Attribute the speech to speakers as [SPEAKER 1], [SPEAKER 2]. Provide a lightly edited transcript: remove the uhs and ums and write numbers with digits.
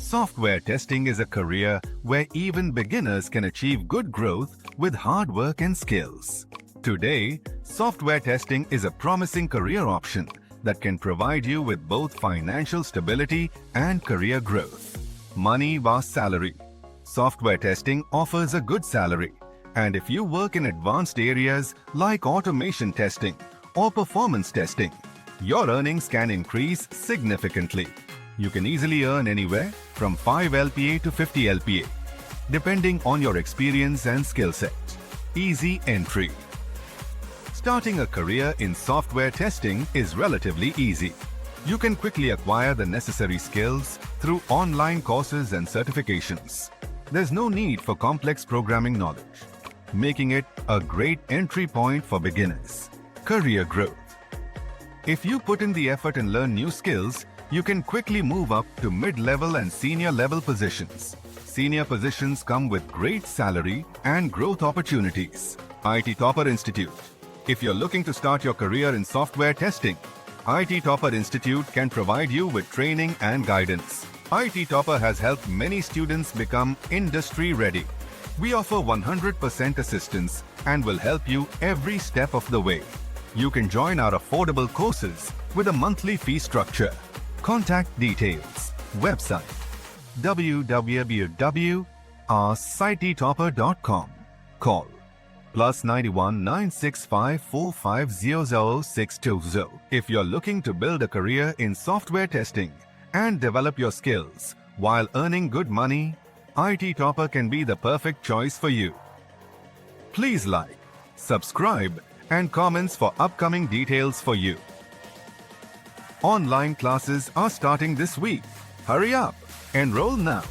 [SPEAKER 1] Software testing is a career where even beginners can achieve good growth with hard work and skills. Today, software testing is a promising career option that can provide you with both financial stability and career growth. Money vs salary. Software testing offers a good salary, and if you work in advanced areas like automation testing or performance testing, your earnings can increase significantly. You can easily earn anywhere from 5 LPA to 50 LPA, depending on your experience and skill set. Easy entry. Starting a career in software testing is relatively easy. You can quickly acquire the necessary skills through online courses and certifications. There's no need for complex programming knowledge, making it a great entry point for beginners. Career growth. If you put in the effort and learn new skills, you can quickly move up to mid-level and senior level positions. Senior positions come with great salary and growth opportunities. IT Topper Institute. If you're looking to start your career in software testing, IT Topper Institute can provide you with training and guidance. IT Topper has helped many students become industry ready. We offer 100% assistance and will help you every step of the way. You can join our affordable courses with a monthly fee structure. Contact details. Website www.askcitytopper.com. Call +91 965 4500 620. If you're looking to build a career in software testing and develop your skills while earning good money, IT Topper can be the perfect choice for you. Please like, subscribe, and comments for upcoming details for you. Online classes are starting this week. Hurry up! Enroll now.